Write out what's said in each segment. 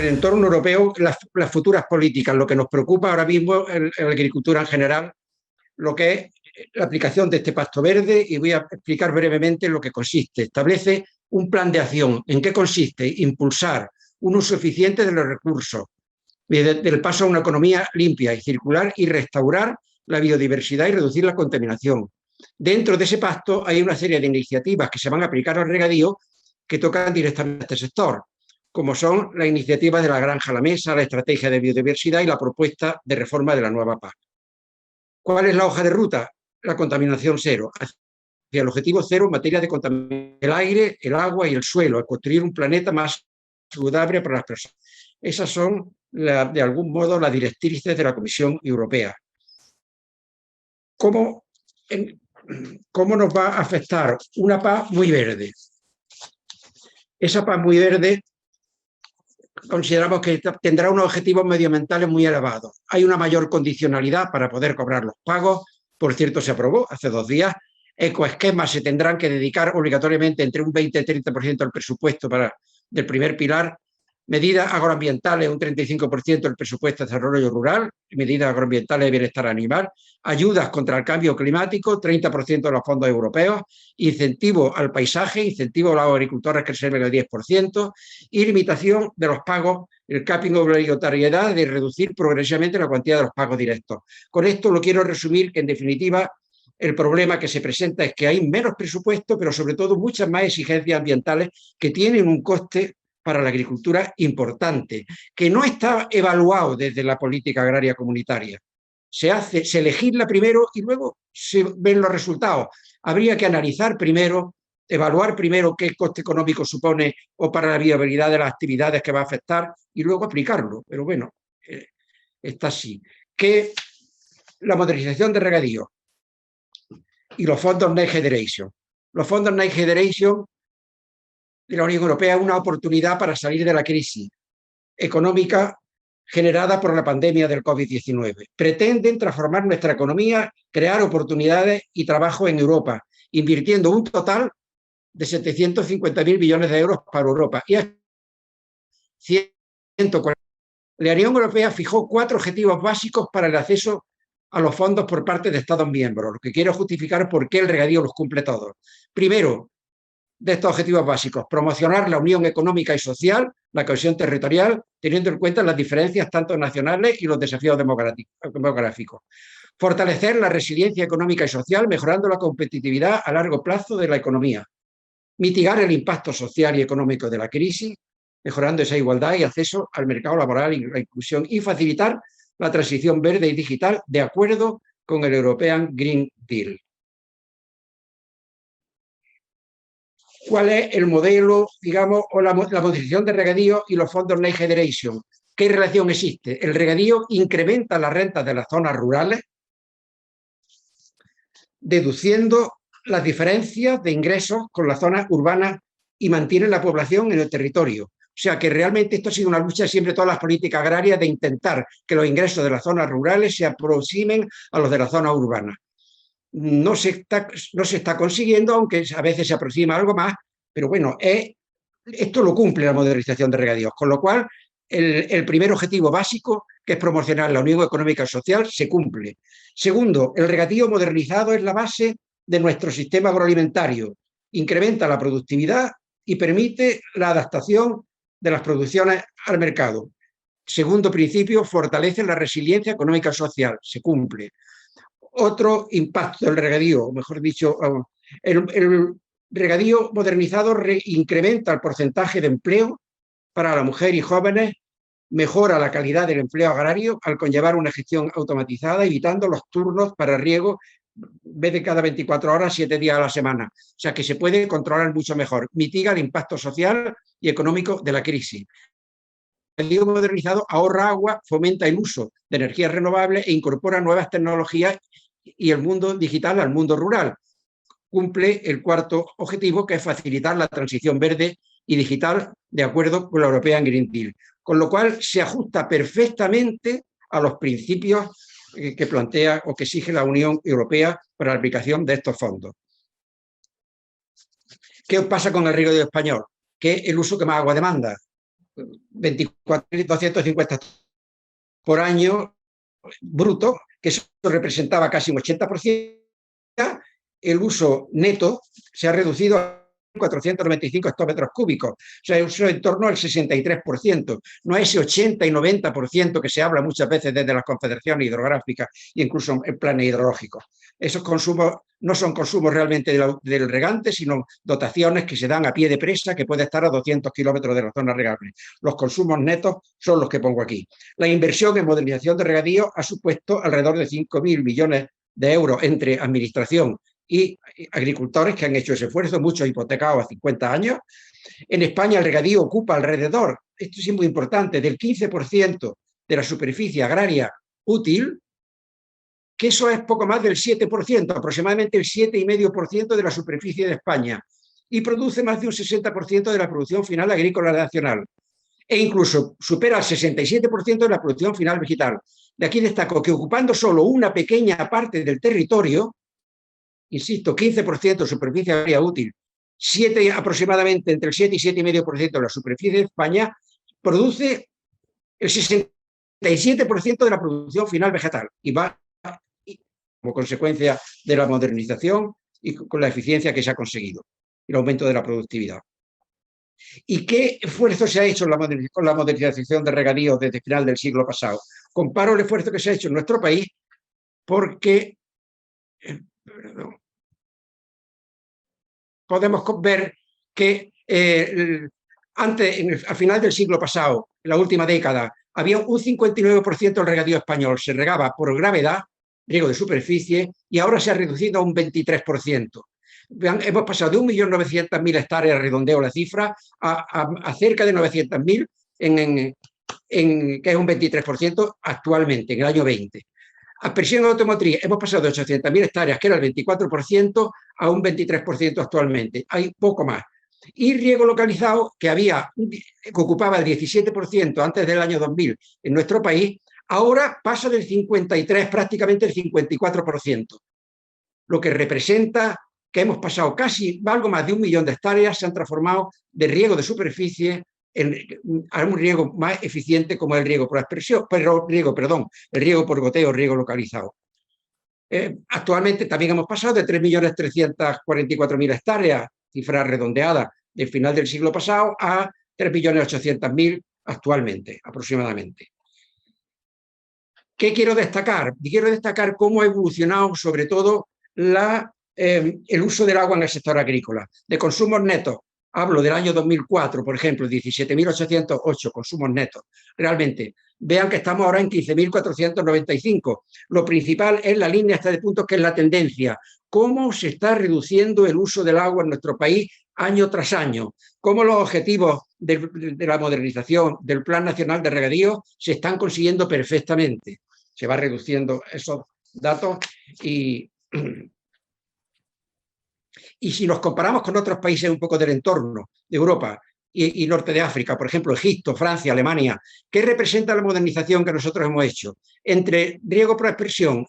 el entorno europeo, las futuras políticas. Lo que nos preocupa ahora mismo en la agricultura en general, lo que es la aplicación de este Pacto Verde, y voy a explicar brevemente en lo que consiste. Establece un plan de acción. ¿En qué consiste? Impulsar un uso eficiente de los recursos, del paso a una economía limpia y circular, y restaurar la biodiversidad y reducir la contaminación. Dentro de ese pacto hay una serie de iniciativas que se van a aplicar al regadío que tocan directamente a este sector, como son la iniciativa de la granja a la mesa, la estrategia de biodiversidad y la propuesta de reforma de la nueva PAC. ¿Cuál es la hoja de ruta? La contaminación cero, hacia el objetivo cero en materia de contaminación del aire, el agua y el suelo, a construir un planeta más saludable para las personas. Esas son, de algún modo, las directrices de la Comisión Europea. ¿Cómo nos va a afectar una PAC muy verde? Esa PAC muy verde consideramos que tendrá unos objetivos medioambientales muy elevados. Hay una mayor condicionalidad para poder cobrar los pagos. Por cierto, se aprobó hace 2 días. Ecoesquemas se tendrán que dedicar obligatoriamente entre un 20 y 30% del presupuesto del primer pilar. Medidas agroambientales, un 35% del presupuesto de desarrollo rural. Medidas agroambientales de bienestar animal. Ayudas contra el cambio climático, 30% de los fondos europeos. Incentivo al paisaje, incentivo a los agricultores que se ven el 10%. Y limitación de los pagos, el capping obligatoriedad de reducir progresivamente la cuantía de los pagos directos. Con esto lo quiero resumir, que en definitiva el problema que se presenta es que hay menos presupuesto, pero sobre todo muchas más exigencias ambientales que tienen un coste para la agricultura importante, que no está evaluado desde la política agraria comunitaria. Se legisla primero y luego se ven los resultados. Habría que analizar primero, evaluar primero qué coste económico supone o para la viabilidad de las actividades que va a afectar y luego aplicarlo. Pero bueno, está así. Que la modernización de regadío y los fondos Next Generation. Los fondos Next Generation de la Unión Europea es una oportunidad para salir de la crisis económica generada por la pandemia del COVID-19. Pretenden transformar nuestra economía, crear oportunidades y trabajo en Europa, invirtiendo un total de 750.000 millones de euros para Europa. Y 140. La Unión Europea fijó 4 objetivos básicos para el acceso a los fondos por parte de Estados miembros, lo que quiero justificar por qué el regadío los cumple todos. Primero, de estos objetivos básicos, promocionar la unión económica y social, la cohesión territorial, teniendo en cuenta las diferencias tanto nacionales y los desafíos demográficos. Fortalecer la resiliencia económica y social, mejorando la competitividad a largo plazo de la economía. Mitigar el impacto social y económico de la crisis, mejorando esa igualdad y acceso al mercado laboral y la inclusión, y facilitar la transición verde y digital de acuerdo con el European Green Deal. ¿Cuál es el modelo, digamos, o la modernización de regadío y los fondos Next Generation? ¿Qué relación existe? El regadío incrementa las rentas de las zonas rurales, deduciendo las diferencias de ingresos con las zonas urbanas, y mantiene la población en el territorio. O sea que realmente esto ha sido una lucha siempre de todas las políticas agrarias, de intentar que los ingresos de las zonas rurales se aproximen a los de la zona urbana. No se está consiguiendo, aunque a veces se aproxima algo más, pero bueno, esto lo cumple la modernización de regadíos, con lo cual el primer objetivo básico, que es promocionar la unión económica y social, se cumple. Segundo, el regadío modernizado es la base de nuestro sistema agroalimentario, incrementa la productividad y permite la adaptación de las producciones al mercado. Segundo principio, fortalece la resiliencia económica y social, se cumple. Otro impacto del regadío, o mejor dicho, el regadío modernizado incrementa el porcentaje de empleo para la mujer y jóvenes, mejora la calidad del empleo agrario al conllevar una gestión automatizada, evitando los turnos para riego, en vez de cada 24 horas, 7 días a la semana. O sea que se puede controlar mucho mejor. Mitiga el impacto social y económico de la crisis. El regadío modernizado ahorra agua, fomenta el uso de energías renovables e incorpora nuevas tecnologías y el mundo digital al mundo rural. Cumple el cuarto objetivo, que es facilitar la transición verde y digital de acuerdo con la European Green Deal. Con lo cual se ajusta perfectamente a los principios que plantea o que exige la Unión Europea para la aplicación de estos fondos. ¿Qué pasa con el regadío español? Que es el uso que más agua demanda. 24.250 por año bruto, que eso representaba casi un 80%, el uso neto se ha reducido a 495 hectómetros cúbicos, o sea, eso en torno al 63%, no a ese 80 y 90% que se habla muchas veces desde las confederaciones hidrográficas e incluso en planes hidrológicos. Esos consumos no son consumos realmente del regante, sino dotaciones que se dan a pie de presa, que puede estar a 200 kilómetros de la zona regable. Los consumos netos son los que pongo aquí. La inversión en modernización de regadío ha supuesto alrededor de 5.000 millones de euros entre administración y agricultores que han hecho ese esfuerzo, muchos hipotecados a 50 años. En España el regadío ocupa alrededor, esto sí es muy importante, del 15% de la superficie agraria útil, que eso es poco más del 7%, aproximadamente el 7,5% de la superficie de España, y produce más de un 60% de la producción final agrícola nacional, e incluso supera el 67% de la producción final vegetal. De aquí destaco que ocupando solo una pequeña parte del territorio, insisto, 15% de superficie agraria útil, aproximadamente entre el 7 y 7,5% de la superficie de España, produce el 67% de la producción final vegetal y va como consecuencia de la modernización y con la eficiencia que se ha conseguido, el aumento de la productividad. ¿Y qué esfuerzo se ha hecho con la modernización de regadío desde el final del siglo pasado? Comparo el esfuerzo que se ha hecho en nuestro país porque podemos ver que al final del siglo pasado, en la última década, había un 59% del regadío español, se regaba por gravedad, riego de superficie, y ahora se ha reducido a un 23%. Hemos pasado de 1.900.000 hectáreas, redondeo la cifra, a cerca de 900.000, que es un 23% actualmente, en el año 20. Aspersión automotriz, hemos pasado de 800.000 hectáreas, que era el 24%, a un 23% actualmente. Hay poco más. Y riego localizado, que ocupaba el 17% antes del año 2000 en nuestro país, ahora pasa del 53%, prácticamente el 54%, lo que representa que hemos pasado casi algo más de 1 millón de hectáreas, se han transformado de riego de superficie a un riego más eficiente como el riego por aspersión, el riego por goteo, riego localizado. Actualmente también hemos pasado de 3.344.000 hectáreas, cifra redondeada del final del siglo pasado, a 3.800.000 actualmente, aproximadamente. ¿Qué quiero destacar? Quiero destacar cómo ha evolucionado sobre todo el uso del agua en el sector agrícola. De consumos netos, hablo del año 2004, por ejemplo, 17.808 consumos netos. Realmente, vean que estamos ahora en 15.495. Lo principal es la línea esta de puntos, que es la tendencia. Cómo se está reduciendo el uso del agua en nuestro país año tras año. Cómo los objetivos de la modernización del Plan Nacional de Regadío se están consiguiendo perfectamente. Se va reduciendo esos datos y si nos comparamos con otros países un poco del entorno de Europa y norte de África, por ejemplo, Egipto, Francia, Alemania, ¿qué representa la modernización que nosotros hemos hecho? Entre riego por aspersión,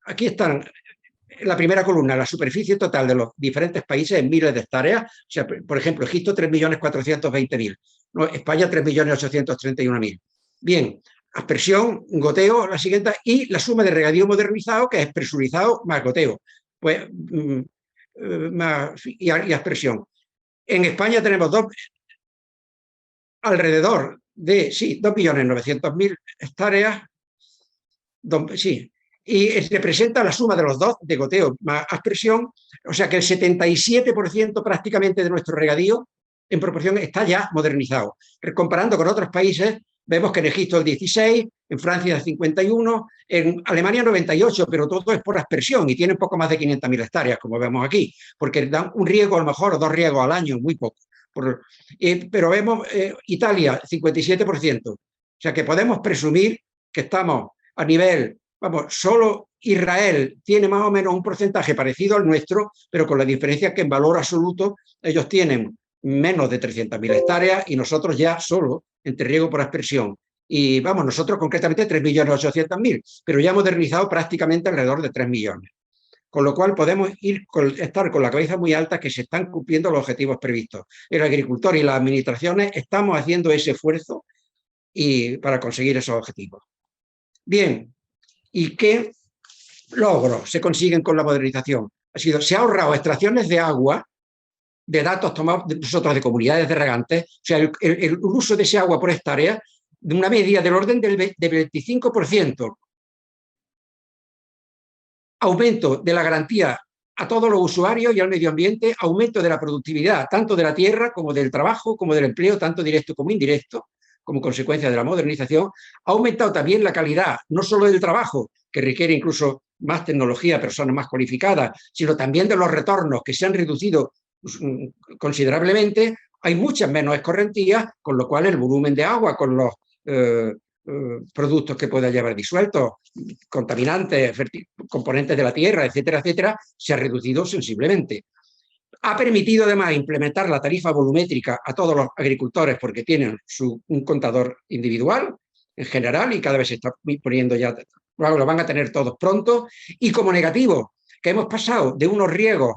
aquí están la primera columna, la superficie total de los diferentes países en miles de hectáreas. O sea, por ejemplo, Egipto 3.420.000, ¿no? España 3.831.000. Bien, aspersión, goteo, la siguiente, y la suma de regadío modernizado, que es presurizado más goteo. Pues y aspersión. En España tenemos alrededor de 2.900.000 hectáreas, y representa la suma de los dos, de goteo más aspersión, o sea que el 77% prácticamente de nuestro regadío en proporción está ya modernizado. Comparando con otros países, vemos que en Egipto el 16, en Francia el 51, en Alemania 98, pero todo es por aspersión y tienen poco más de 500.000 hectáreas, como vemos aquí, porque dan un riego a lo mejor, 2 riegos al año, muy poco. Pero vemos Italia, 57%. O sea que podemos presumir que estamos a nivel, solo Israel tiene más o menos un porcentaje parecido al nuestro, pero con la diferencia que en valor absoluto ellos tienen menos de 300.000 hectáreas y nosotros ya solo entre riego por aspersión. Y nosotros concretamente 3.800.000, pero ya modernizado prácticamente alrededor de 3 millones. con lo cual podemos estar con la cabeza muy alta que se están cumpliendo los objetivos previstos. El agricultor y las administraciones estamos haciendo ese esfuerzo para conseguir esos objetivos. Bien, ¿y qué logros se consiguen con la modernización? Se ha ahorrado extracciones de agua de datos tomados nosotros de comunidades de regantes, o sea, el uso de ese agua por hectárea de una media del orden del 25%. Aumento de la garantía a todos los usuarios y al medio ambiente, aumento de la productividad, tanto de la tierra como del trabajo, como del empleo, tanto directo como indirecto, como consecuencia de la modernización. Ha aumentado también la calidad, no solo del trabajo, que requiere incluso más tecnología, personas más cualificadas, sino también de los retornos, que se han reducido considerablemente. Hay muchas menos escorrentías, con lo cual el volumen de agua, con los productos que pueda llevar disueltos, contaminantes, componentes de la tierra, etcétera, etcétera, se ha reducido sensiblemente. Ha permitido además implementar la tarifa volumétrica a todos los agricultores porque tienen un contador individual en general y cada vez se está poniendo ya, lo van a tener todos pronto. Y como negativo, que hemos pasado de unos riegos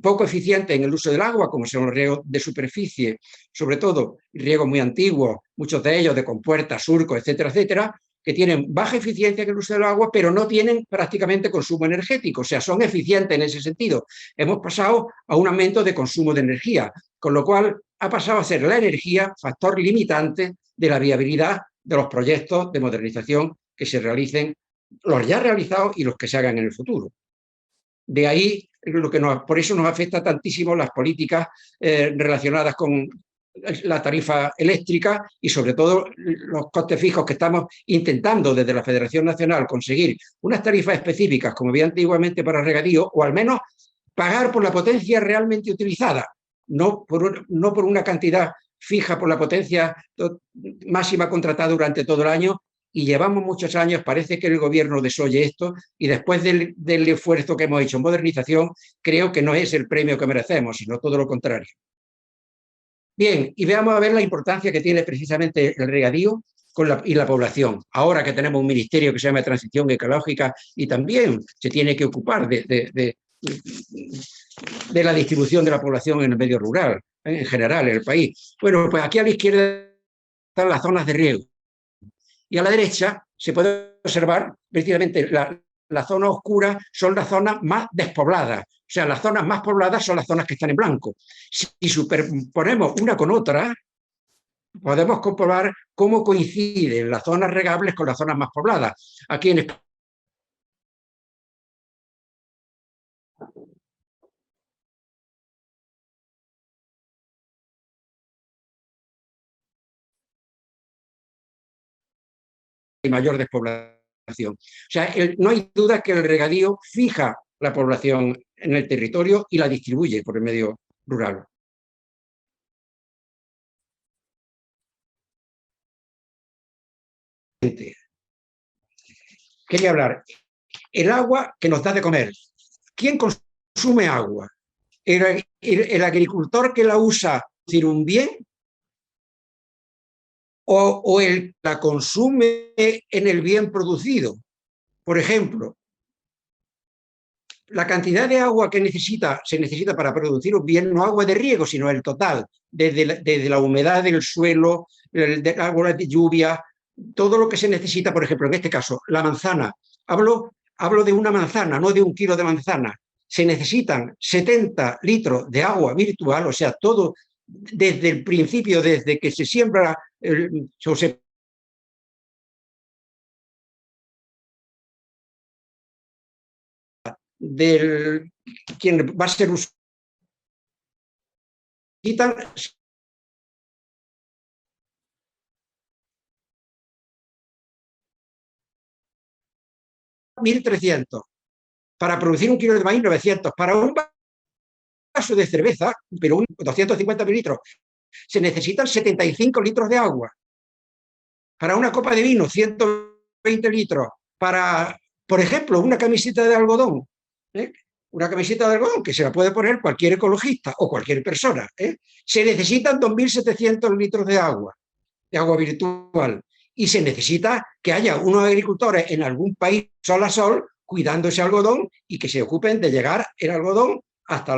poco eficientes en el uso del agua, como son los riegos de superficie, sobre todo riegos muy antiguos, muchos de ellos de compuertas, surcos, etcétera, etcétera, que tienen baja eficiencia en el uso del agua, pero no tienen prácticamente consumo energético, o sea, son eficientes en ese sentido. Hemos pasado a un aumento de consumo de energía, con lo cual ha pasado a ser la energía factor limitante de la viabilidad de los proyectos de modernización que se realicen, los ya realizados y los que se hagan en el futuro. De ahí, por eso nos afecta tantísimo las políticas relacionadas con la tarifa eléctrica y sobre todo los costes fijos que estamos intentando desde la Federación Nacional conseguir unas tarifas específicas como había antiguamente para regadío, o al menos pagar por la potencia realmente utilizada, no por una cantidad fija por la potencia máxima contratada durante todo el año. Y llevamos muchos años, parece que el gobierno desoye esto y después del esfuerzo que hemos hecho en modernización, creo que no es el premio que merecemos, sino todo lo contrario. Bien, y veamos a ver la importancia que tiene precisamente el regadío y la población. Ahora que tenemos un ministerio que se llama Transición Ecológica y también se tiene que ocupar de la distribución de la población en el medio rural, en general, en el país. Bueno, pues aquí a la izquierda están las zonas de riego. Y a la derecha se puede observar precisamente la zona oscura son las zonas más despobladas. O sea, las zonas más pobladas son las zonas que están en blanco. Si superponemos una con otra, podemos comprobar cómo coinciden las zonas regables con las zonas más pobladas. Aquí en España, hay mayor despoblación. O sea, no hay duda que el regadío fija la población en el territorio y la distribuye por el medio rural. Quería hablar. El agua que nos da de comer. ¿Quién consume agua? ¿El agricultor que la usa decir un bien o el que la consume en el bien producido? Por ejemplo, la cantidad de agua que se necesita para producir un bien, no agua de riego, sino el total, desde la humedad del suelo, el agua de lluvia, todo lo que se necesita, por ejemplo, en este caso, la manzana. Hablo de una manzana, no de un kilo de manzana. Se necesitan 70 litros de agua virtual, o sea, todo desde el principio, desde que se siembra, del quien va a ser usado, 1.300. Para producir un kilo de maíz, 900. Para un vaso de cerveza, pero 250 mililitros, se necesitan 75 litros de agua. Para una copa de vino, 120 litros. Para, por ejemplo, una camiseta de algodón, una camiseta de algodón que se la puede poner cualquier ecologista o cualquier persona, se necesitan 2.700 litros de agua virtual. Y se necesita que haya unos agricultores en algún país sol a sol cuidando ese algodón y que se ocupen de llegar el algodón hasta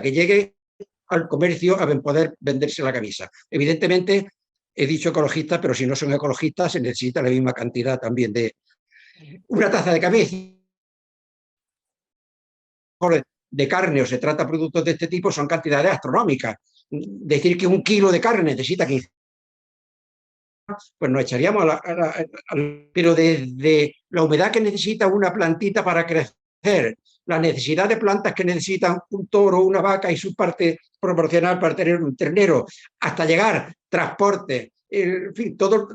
que llegue al comercio a poder venderse la camisa. Evidentemente, he dicho ecologistas, pero si no son ecologistas se necesita la misma cantidad también de una taza de camisa de carne o se trata de productos de este tipo son cantidades astronómicas. Decir que 1 kilo de carne necesita 15, pues nos echaríamos pero desde la humedad que necesita una plantita para crecer, la necesidad de plantas que necesitan un toro, una vaca y su parte proporcional para tener un ternero, hasta llegar transporte, en fin, todo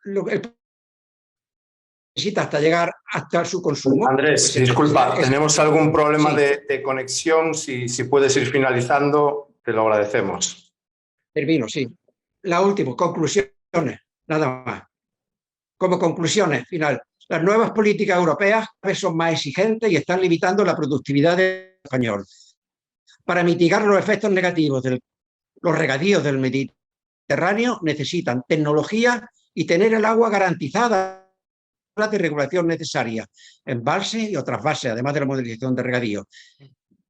lo que necesita hasta llegar hasta su consumo. Andrés, pues disculpa, tenemos algún problema sí. de conexión. Si puedes ir finalizando, te lo agradecemos. Termino, sí. La última, conclusiones, nada más. Como conclusiones, final, las nuevas políticas europeas son más exigentes y están limitando la productividad del español. Para mitigar los efectos negativos de los regadíos del Mediterráneo necesitan tecnología y tener el agua garantizada de regulación necesaria, embalses y otras bases, además de la modernización de regadío.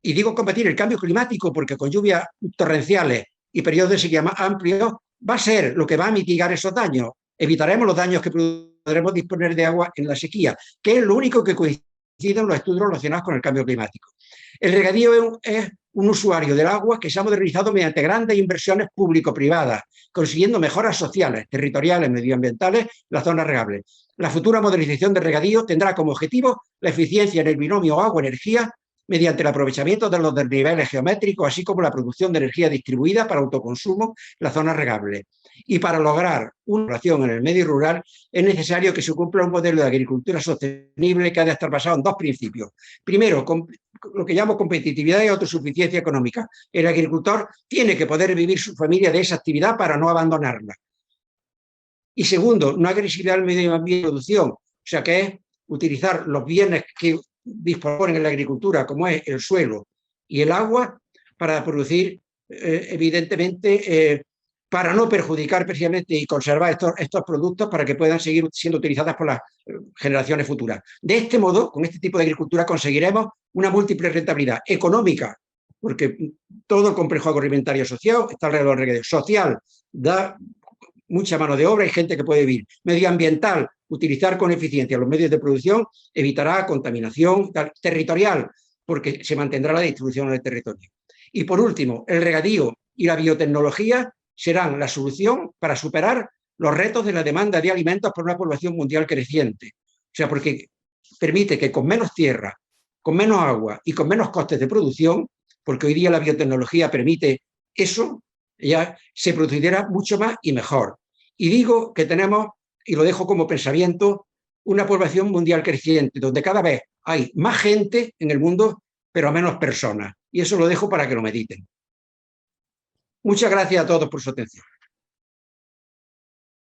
Y digo combatir el cambio climático porque con lluvias torrenciales y periodos de sequía más amplios va a ser lo que va a mitigar esos daños. Evitaremos los daños que podremos disponer de agua en la sequía, que es lo único que coincide en los estudios relacionados con el cambio climático. El regadío es un usuario del agua que se ha modernizado mediante grandes inversiones público-privadas, consiguiendo mejoras sociales, territoriales, medioambientales en las zonas regables. La futura modernización del regadío tendrá como objetivo la eficiencia en el binomio agua-energía mediante el aprovechamiento de los desniveles geométricos, así como la producción de energía distribuida para autoconsumo en las zonas regables. Y para lograr una relación en el medio rural es necesario que se cumpla un modelo de agricultura sostenible que ha de estar basado en 2 principios. Primero, lo que llamo competitividad y autosuficiencia económica. El agricultor tiene que poder vivir su familia de esa actividad para no abandonarla. Y segundo, no agresividad al medio ambiente de producción, o sea que es utilizar los bienes que disponen en la agricultura, como es el suelo y el agua, para producir, evidentemente, para no perjudicar precisamente y conservar estos productos para que puedan seguir siendo utilizadas por las generaciones futuras. De este modo, con este tipo de agricultura conseguiremos una múltiple rentabilidad económica, porque todo el complejo agroalimentario asociado está alrededor del regadío. Social, da mucha mano de obra y gente que puede vivir. Medioambiental, utilizar con eficiencia los medios de producción evitará contaminación. Territorial, porque se mantendrá la distribución del territorio. Y por último, el regadío y la biotecnología serán la solución para superar los retos de la demanda de alimentos por una población mundial creciente. O sea, porque permite que con menos tierra, con menos agua y con menos costes de producción, porque hoy día la biotecnología permite eso, ya se produciría mucho más y mejor. Y digo que tenemos, y lo dejo como pensamiento, una población mundial creciente, donde cada vez hay más gente en el mundo, pero menos personas. Y eso lo dejo para que lo mediten. Muchas gracias a todos por su atención.